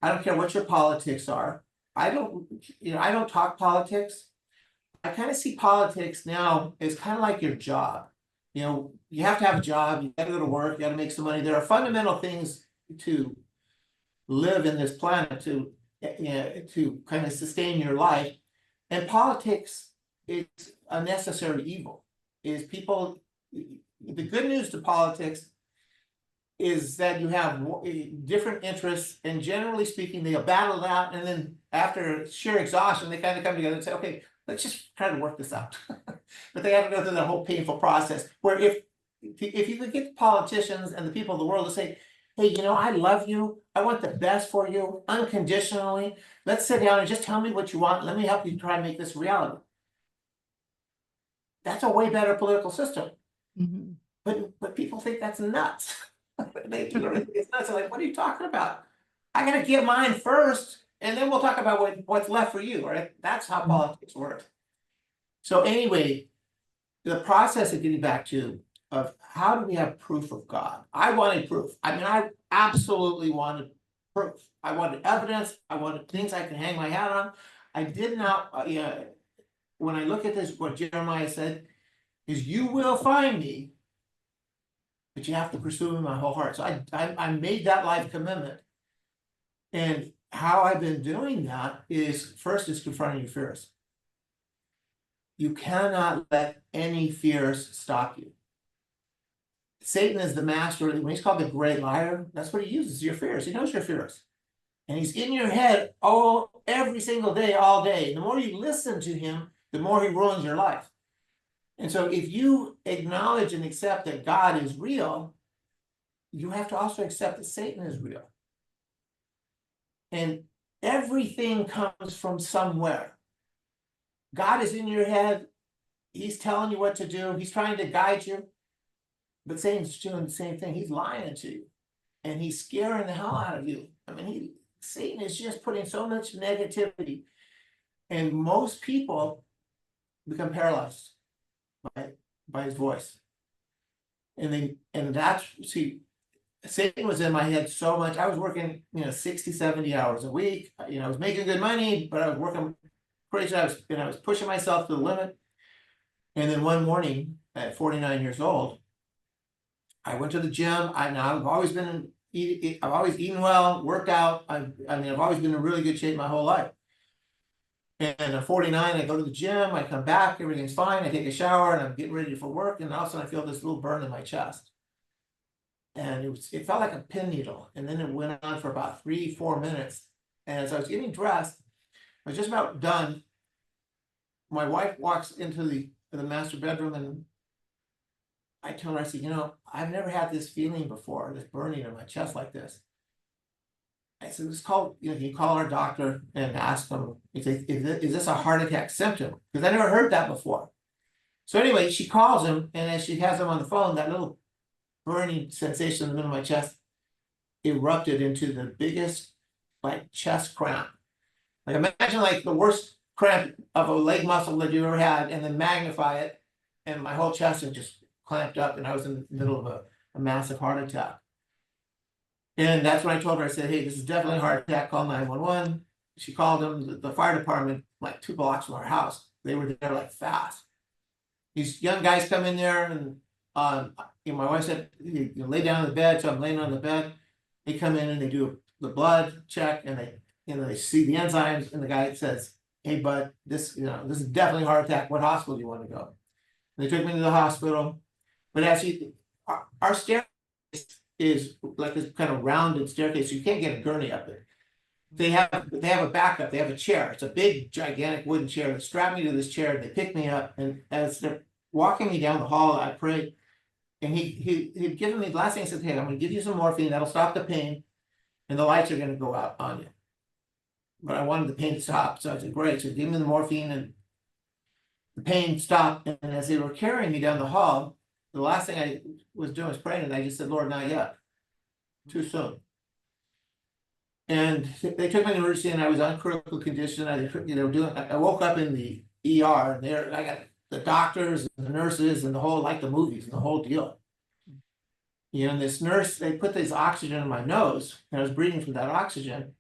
I don't care what your politics are. I don't talk politics. I kind of see politics now as kind of like your job. You have to have a job, you gotta go to work, you gotta make some money. There are fundamental things to live in this planet, to kind of sustain your life. And politics it's a necessary evil. Is people, the good news to politics is that you have different interests, and generally speaking, they'll battle it out, and then after sheer exhaustion, they kind of come together and say, okay, let's just try to work this out. But they have to go through that whole painful process, where if you could get the politicians and the people of the world to say, hey, you know, I love you, I want the best for you, unconditionally, let's sit down and just tell me what you want, let me help you try and make this reality. That's a way better political system. Mhm. But people think that's nuts. They literally think it's nuts. They're like, what are you talking about? I gotta get mine first, and then we'll talk about what's left for you, right? That's how politics works. So anyway, the process of getting back to of how do we have proof of God? I wanted proof. I mean, I absolutely wanted proof. I wanted evidence. I wanted things I could hang my hat on. I did not, when I look at this, what Jeremiah said is, you will find me, but you have to pursue me with my whole heart. So I made that life commitment. And how I've been doing that is, first is confronting your fears. You cannot let any fears stop you. Satan is the master. When he's called the great liar, that's what he uses, your fears. He knows your fears. And he's in your head every single day, all day. The more you listen to him, the more he ruins your life. And so if you acknowledge and accept that God is real, you have to also accept that Satan is real. And everything comes from somewhere. God is in your head. He's telling you what to do. He's trying to guide you. But Satan's doing the same thing. He's lying to you. And he's scaring the hell out of you. I mean, Satan is just putting so much negativity. And most people become paralyzed by his voice. And that's, see, Satan was in my head so much. I was working, 60, 70 hours a week. I was making good money, but I was working crazy. I was pushing myself to the limit. And then one morning at 49 years old, I went to the gym. I've always eaten well, worked out. I've always been in really good shape my whole life. And at 49, I go to the gym, I come back, everything's fine. I take a shower and I'm getting ready for work. And all of a sudden I feel this little burn in my chest. And it felt like a pin needle. And then it went on for about 3-4 minutes. And as I was getting dressed, I was just about done. My wife walks into the master bedroom, and I told her, I said, I've never had this feeling before, this burning in my chest like this. I said, it's called, you call our doctor and ask them, is this a heart attack symptom? Because I never heard that before. So anyway, she calls him, and as she has him on the phone, that little burning sensation in the middle of my chest erupted into the biggest, chest cramp. Imagine the worst cramp of a leg muscle that you ever had, and then magnify it, and my whole chest had just clamped up, and I was in the middle of a massive heart attack. And that's when I told her, I said, hey, this is definitely a heart attack, call 911. She called them, the fire department, 2 blocks from our house. They were there fast. These young guys come in there, and my wife said, you lay down on the bed, so I'm laying on the bed. They come in and they do the blood check, and they see the enzymes, and the guy says, hey, bud, this is definitely a heart attack. What hospital do you want to go? And they took me to the hospital. But actually, our staircase is like this kind of rounded staircase, so you can't get a gurney up there. They have a backup. They have a chair. It's a big, gigantic wooden chair. They strap me to this chair. They pick me up, and as they're walking me down the hall, I prayed, and he'd given me the last thing. He said, "Hey, I'm going to give you some morphine. That'll stop the pain, and the lights are going to go out on you." But I wanted the pain to stop, so I said, "Great." So he gave me the morphine, and the pain stopped. And as they were carrying me down the hall, the last thing I was doing was praying, and I just said, "Lord, not yet. Too soon." And they took me to emergency, and I was on critical condition. I woke up in the ER, and there I got the doctors and the nurses and the whole, like the movies, and the whole deal. And this nurse, they put this oxygen in my nose, and I was breathing from that oxygen.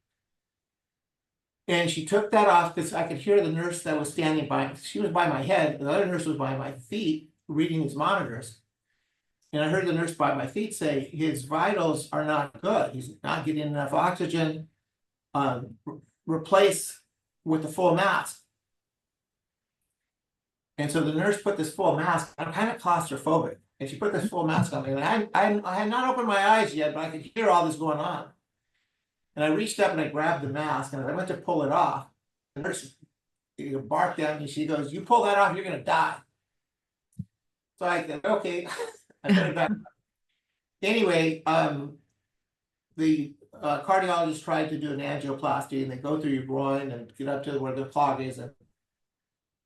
And she took that off because I could hear the nurse that was standing by. She was by my head, and the other nurse was by my feet reading these monitors. And I heard the nurse by my feet say, his vitals are not good. He's not getting enough oxygen. Replace with the full mask. And so the nurse put this full mask. I'm kind of claustrophobic, and she put this full mask on me. And I had not opened my eyes yet, but I could hear all this going on. And I reached up and I grabbed the mask, and I went to pull it off. The nurse barked at me. She goes, "You pull that off, you're gonna die." So I said, "Okay." I put it back. Anyway, the cardiologist tried to do an angioplasty, and they go through your groin and get up to where the clog is and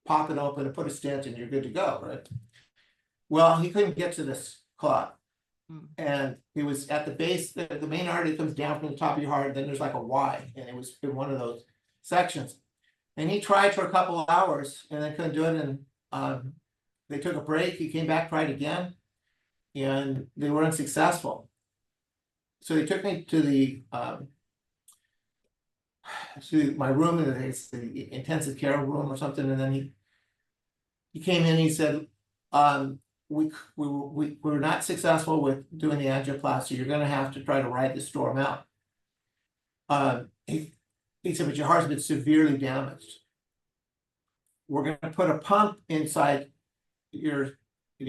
pop it open and put a stent, and you're good to go, right? Well, he couldn't get to this clot. And it was at the base, the main artery comes down from the top of your heart, and then there's like a Y, and it was in one of those sections. And he tried for a couple of hours and then couldn't do it. And they took a break. He came back, tried again, and they were unsuccessful. So they took me to my room, and it's the intensive care room or something. And then he came in and he said, we were not successful with doing the angioplasty. You're gonna have to try to ride the storm out. He said, but your heart's been severely damaged. We're gonna put a pump inside your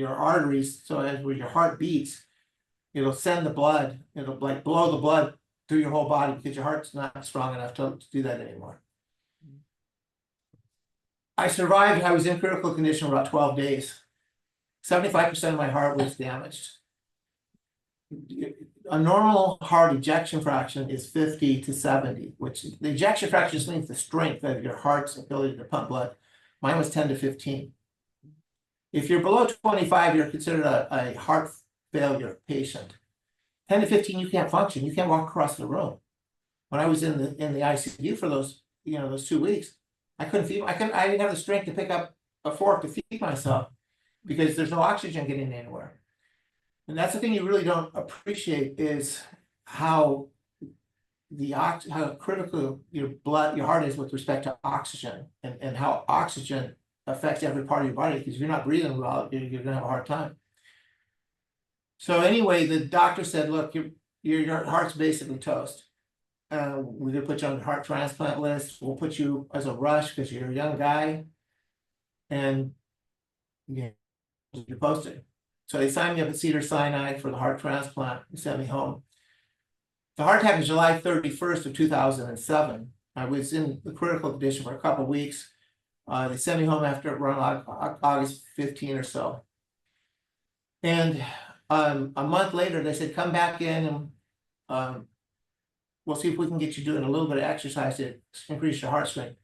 arteries, so as when your heart beats, it'll send the blood, it'll like blow the blood through your whole body, because your heart's not strong enough to do that anymore. I survived. I was in critical condition for about 12 days. 75% of my heart was damaged. A normal heart ejection fraction is 50 to 70, which the ejection fraction just means the strength of your heart's ability to pump blood. Mine was 10 to 15. If you're below 25, you're considered a heart failure patient. 10 to 15, you can't function. You can't walk across the room. When I was in the ICU for those 2 weeks, I couldn't feed. I didn't have the strength to pick up a fork to feed myself, because there's no oxygen getting anywhere. And that's the thing you really don't appreciate, is how critical your heart is with respect to oxygen, and how oxygen affects every part of your body, because if you're not breathing well, you're gonna have a hard time. So anyway, the doctor said, look, your heart's basically toast. We're gonna put you on the heart transplant list. We'll put you as a rush because you're a young guy, and yeah, you're posted. So they signed me up at Cedars-Sinai for the heart transplant and sent me home. The heart attack was July 31st of 2007. I was in the critical condition for a couple of weeks. They sent me home after around August 15 or so. And a month later, they said, come back in, and we'll see if we can get you doing a little bit of exercise to increase your heart strength.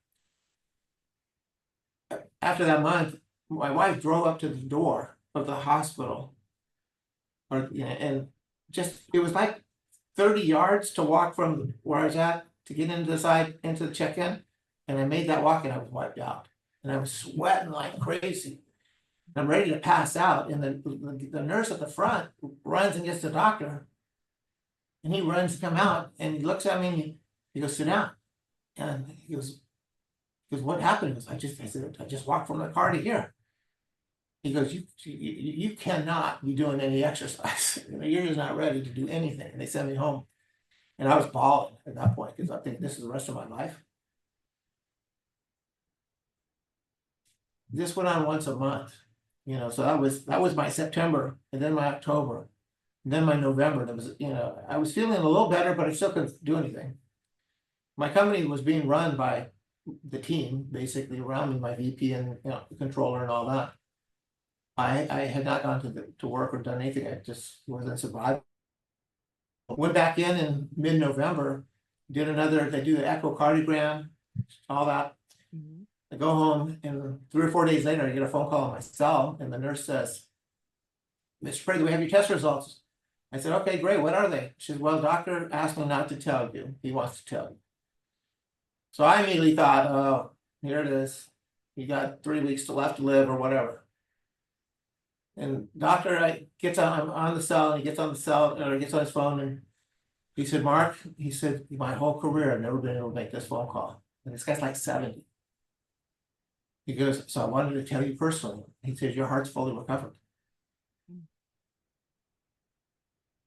After that month, my wife drove up to the door of the hospital, and just, it was like 30 yards to walk from where I was at to get into the check-in. And I made that walk, and I was wiped out, and I was sweating like crazy. I'm ready to pass out, and the nurse at the front runs and gets the doctor, and he runs to come out, and he looks at me, and he goes, sit down. And he goes, what happened? He goes, I just walked from the car to here. He goes, you cannot be doing any exercise. You're just not ready to do anything. And they sent me home, and I was bawling at that point, because I think this is the rest of my life. This went on once a month, so that was my September, and then my October, and then my November. That was, I was feeling a little better, but I still couldn't do anything. My company was being run by the team, basically around me, my VP and the controller and all that. I had not gone to work or done anything. I just wasn't surviving. Went back in mid-November, they do the echocardiogram, all that. I go home, and 3 or 4 days later, I get a phone call on my cell, and the nurse says, Mr. Prather, we have your test results. I said, okay, great, what are they? She said, well, doctor asked me not to tell you. He wants to tell you. So I immediately thought, oh, here it is. You got 3 weeks left to live or whatever. And doctor gets on the cell, and he gets on his phone, and he said, Mark, he said, my whole career, I've never been able to make this phone call. And this guy's like 70. He goes, so I wanted to tell you personally. He says, your heart's fully recovered.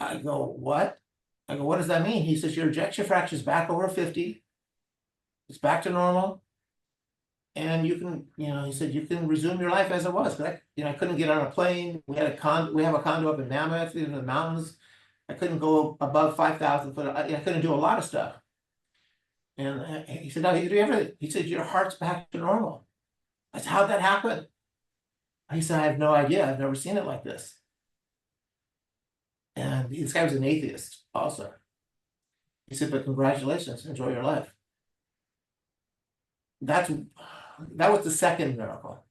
I go, what? I go, what does that mean? He says, your ejection fraction is back over 50. It's back to normal. and you can, he said, you can resume your life as it was. But I couldn't get on a plane. We have a condo up in Mammoth, in the mountains. I couldn't go above 5,000 foot. I couldn't do a lot of stuff. And he said, no, you do everything. He said, your heart's back to normal. I said, how'd that happen? He said, I have no idea. I've never seen it like this. And this guy was an atheist also. He said, but congratulations, enjoy your life. That was the second miracle.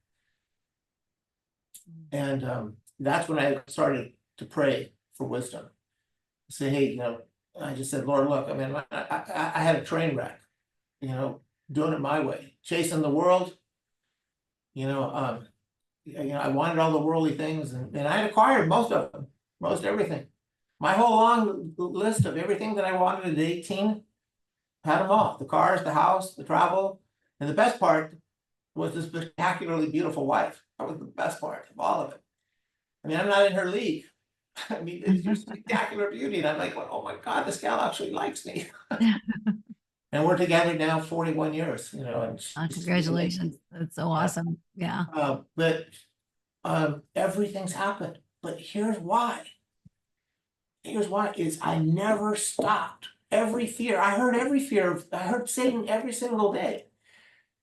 And that's when I started to pray for wisdom. Say, hey, I just said, Lord, look, I mean, I had a train wreck, doing it my way, chasing the world. I wanted all the worldly things, and I had acquired most of them, most everything. My whole long list of everything that I wanted at 18, had them all: the cars, the house, the travel, and the best part was this spectacularly beautiful wife. That was the best part of all of it. I mean, I'm not in her league. I mean, it's just spectacular beauty, and I'm like, oh my God, this gal actually likes me. And we're together now 41 years, and Congratulations. That's so awesome. Yeah. But everything's happened. But here's why. Is I never stopped. Every fear, I heard Satan every single day.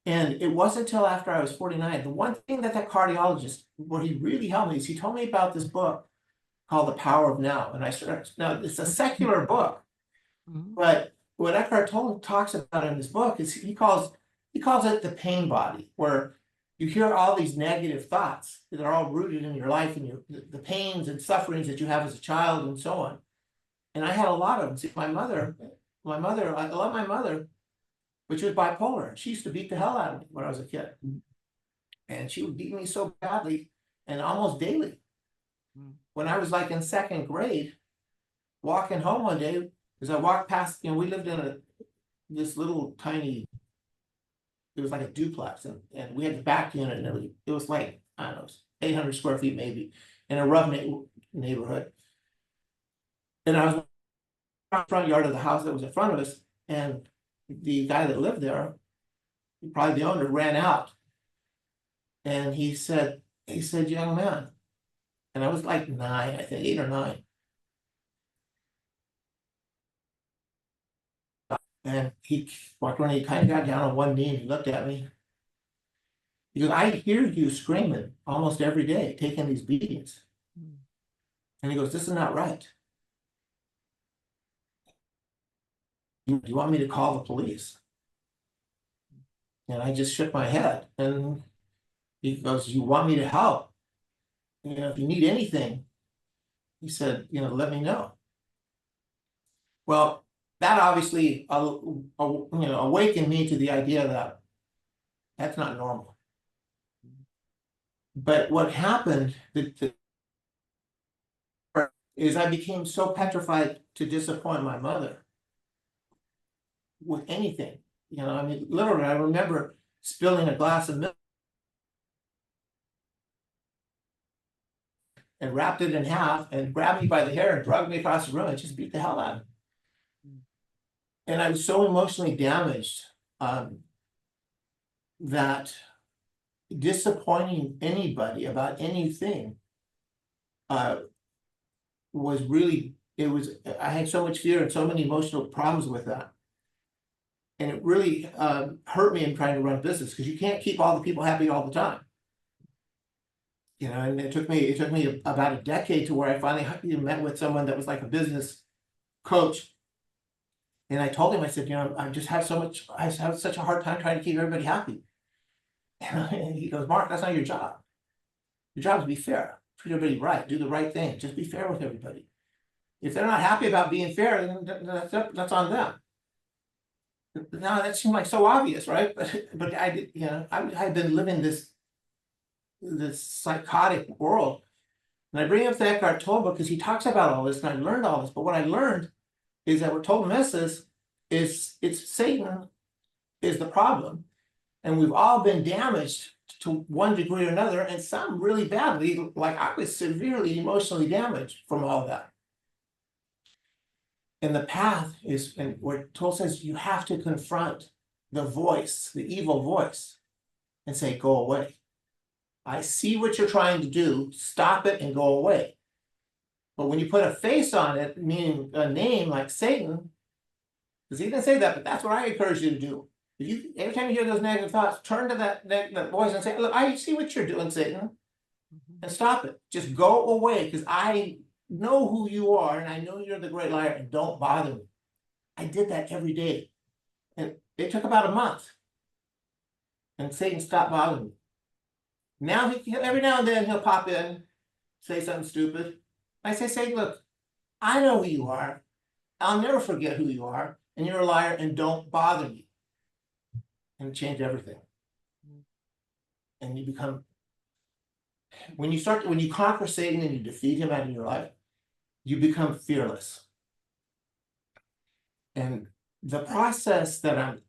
And it wasn't until after I was 49. The one thing that cardiologist, where he really helped me, is he told me about this book called The Power of Now. And I started, now it's a secular book, but what Eckhart Tolle talks about in this book is he calls it the pain body, where you hear all these negative thoughts that are all rooted in your life and the pains and sufferings that you have as a child and so on. And I had a lot of them. See, my mother, I love my mother, but she was bipolar. She used to beat the hell out of me when I was a kid. And she would beat me so badly and almost daily. When I was like in second grade, walking home one day, as I walked past, we lived in this little tiny, it was like a duplex, and we had the back unit, and it was like, I don't know, 800 square feet maybe, in a rough neighborhood. And I was in the front yard of the house that was in front of us, and the guy that lived there, probably the owner, ran out. And he said, young man, and I was like 9, I think 8 or 9. And he walked around, he kind of got down on one knee and he looked at me. He goes, I hear you screaming almost every day, taking these beatings. And he goes, this is not right. Do you want me to call the police? And I just shook my head. And he goes, you want me to help? If you need anything, he said, let me know. Well, that obviously, awakened me to the idea that that's not normal. But what happened is I became so petrified to disappoint my mother with anything. I mean, literally, I remember spilling a glass of milk and wrapped it in half and grabbed me by the hair and dragged me across the room and just beat the hell out of me. And I was so emotionally damaged that disappointing anybody about anything was really, I had so much fear and so many emotional problems with that. And it really hurt me in trying to run a business, because you can't keep all the people happy all the time. And it took me about a decade to where I finally met with someone that was like a business coach. And I told him, I said, I have such a hard time trying to keep everybody happy. And he goes, Mark, that's not your job. Your job is to be fair, treat everybody right, do the right thing, just be fair with everybody. If they're not happy about being fair, then that's on them. Now that seemed like so obvious, right? But I did, I had been living this psychotic world. And I bring up the Eckhart Tolle book because he talks about all this, and I learned all this. But what I learned is that what Tolle misses is it's Satan is the problem, and we've all been damaged to one degree or another, and some really badly. Like I was severely emotionally damaged from all that. And the path is, and where Tolle says you have to confront the voice, the evil voice. and say, go away. I see what you're trying to do, stop it and go away. But when you put a face on it, meaning a name like Satan, because he didn't say that, but that's what I encourage you to do. If you, every time you hear those negative thoughts, turn to that voice and say, look, I see what you're doing, Satan, and stop it. Just go away, because I know who you are, and I know you're the great liar, and don't bother me. I did that every day. And it took about a month. And Satan stopped bothering me. Now, every now and then, he'll pop in, say something stupid. I say, Satan, look, I know who you are. I'll never forget who you are, and you're a liar, and don't bother me. And change everything. And you become, when you conquer Satan and you defeat him out of your life, you become fearless. And the process that I'm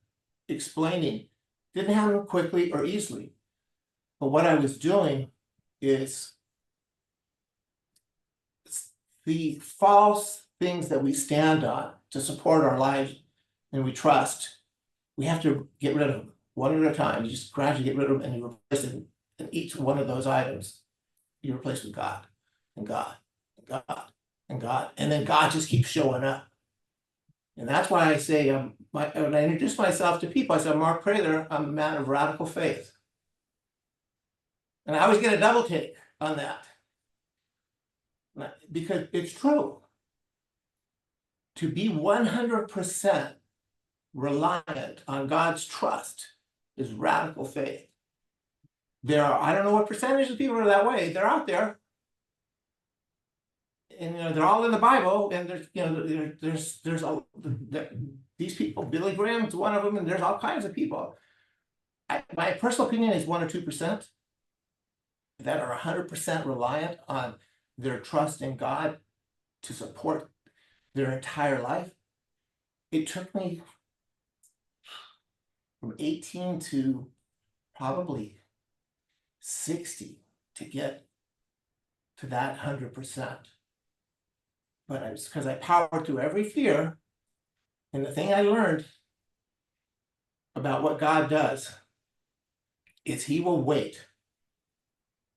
explaining didn't happen quickly or easily. But what I was doing is the false things that we stand on to support our lives and we trust, we have to get rid of them one at a time. You just gradually get rid of them and you replace them. And each one of those items, you replace with God and God and God and God. And then God just keeps showing up. And that's why I say, when I introduce myself to people, I say, Mark Prather, I'm a man of radical faith. And I always get a double take on that. Because it's true. To be 100% reliant on God's trust is radical faith. There are, I don't know what percentage of people are that way. They're out there. And they're all in the Bible, and these people, Billy Graham's one of them, and there's all kinds of people. My personal opinion is 1 or 2% that are 100% reliant on their trust in God to support their entire life. It took me from 18 to probably 60 to get to that 100%. But it's because I powered through every fear. And the thing I learned about what God does is he will wait.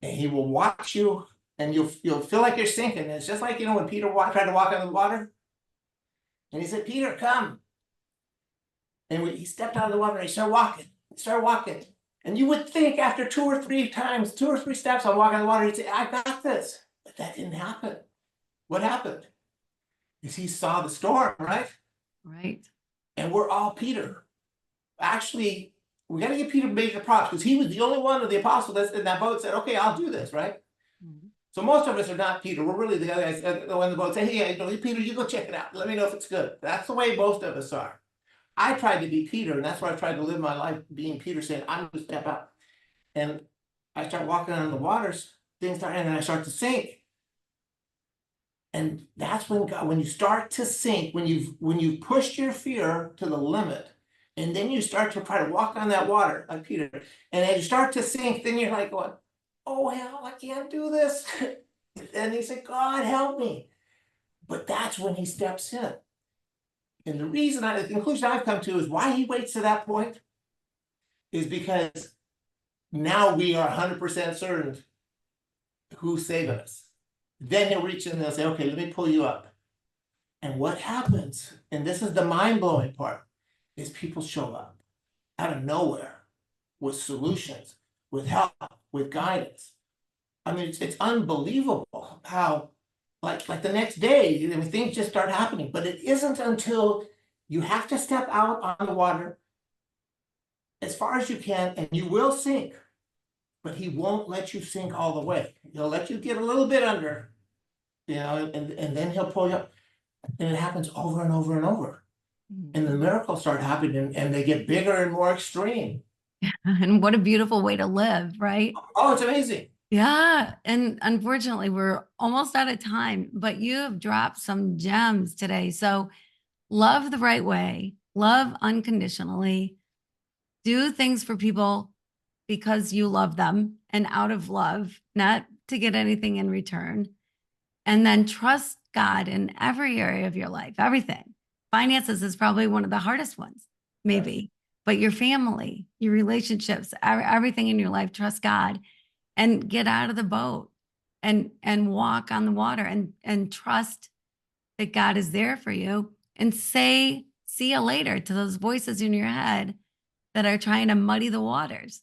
And he will watch you, and you'll feel like you're sinking. And it's just like, when Peter tried to walk on the water. And he said, Peter, come. And he stepped out of the water and he started walking. And you would think after 2 or 3 steps on walking on the water, he'd say, I got this. But that didn't happen. What happened? Is he saw the storm, right? Right. And we're all Peter. Actually, we got to give Peter major props because he was the only one of the apostles that's in that boat that said, okay, I'll do this, right? Mm-hmm. So most of us are not Peter. We're really the other guys in the boat say, hey, Peter, you go check it out. Let me know if it's good. That's the way most of us are. I tried to be Peter, and that's why I tried to live my life being Peter, saying, I'm going to step out. And I start walking on the waters, and then I start to sink. And that's when God, when you start to sink, when you've pushed your fear to the limit, and then you start to try to walk on that water, like Peter, and as you start to sink, then you're like going, oh hell, I can't do this. And he said, God help me. But that's when he steps in. And the reason the conclusion I've come to is why he waits to that point is because now we are 100% certain who's saving us. Then he'll reach in and he'll say, okay, let me pull you up. And what happens, and this is the mind-blowing part, is people show up out of nowhere with solutions, with help, with guidance. I mean, it's unbelievable how, like the next day, things just start happening. But it isn't until you have to step out on the water as far as you can, and you will sink. But he won't let you sink all the way. He'll let you get a little bit under, and then he'll pull you up. And it happens over and over and over. And the miracles start happening, and they get bigger and more extreme. And what a beautiful way to live, right? Oh, it's amazing. Yeah. And unfortunately, we're almost out of time, but you have dropped some gems today. So love the right way, love unconditionally, do things for people because you love them and out of love, not to get anything in return. And then trust God in every area of your life, everything. Finances is probably one of the hardest ones, maybe. but your family, your relationships, everything in your life, trust God and get out of the boat and walk on the water and trust that God is there for you and say, see you later to those voices in your head that are trying to muddy the waters.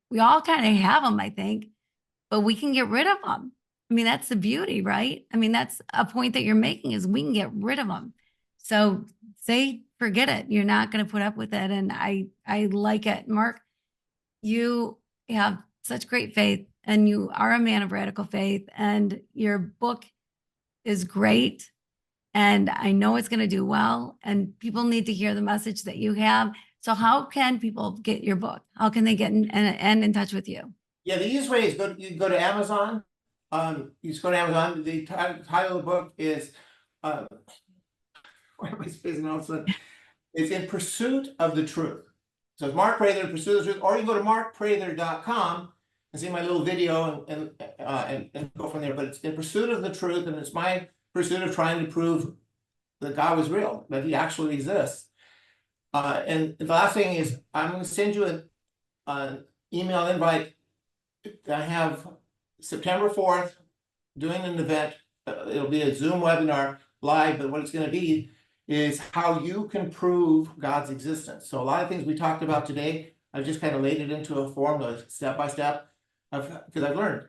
We all kind of have them, I think, but we can get rid of them. I mean, that's the beauty, right? I mean, that's a point that you're making is we can get rid of them. So say, forget it. You're not going to put up with it. And I like it. Mark, you have such great faith and you are a man of radical faith and your book is great. And I know it's going to do well and people need to hear the message that you have. So how can people get your book? How can they get in touch with you? Yeah, the easiest way is you go to Amazon. You just go to Amazon. The title of the book is why am I spacing all of a sudden? It's In Pursuit of the Truth. So it's Mark Prather, In Pursuit of the Truth, or you can go to markprather.com and see my little video and go from there. But it's In Pursuit of the Truth, and it's my pursuit of trying to prove that God was real, that He actually exists. And the last thing is, I'm going to send you an email invite. I have September 4th doing an event. It'll be a Zoom webinar live, but what it's going to be is how you can prove God's existence. So a lot of things we talked about today, I've just kind of laid it into a form of step by step, because I've learned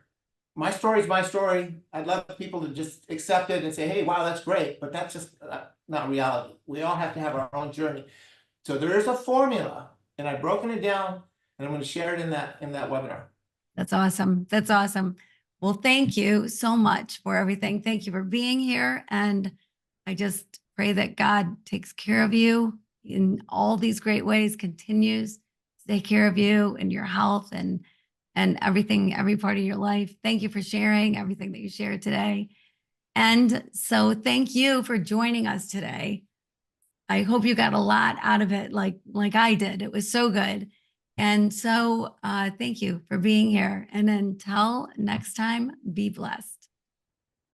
my story is my story. I'd love people to just accept it and say, hey, wow, that's great, but that's just not reality. We all have to have our own journey. So there is a formula, and I've broken it down, and I'm going to share it in that webinar. That's awesome. That's awesome. Well, thank you so much for everything. Thank you for being here. And I just pray that God takes care of you in all these great ways, continues to take care of you and your health and everything, every part of your life. Thank you for sharing everything that you shared today. And so thank you for joining us today. I hope you got a lot out of it, like I did. It was so good. And so thank you for being here. And until next time, be blessed.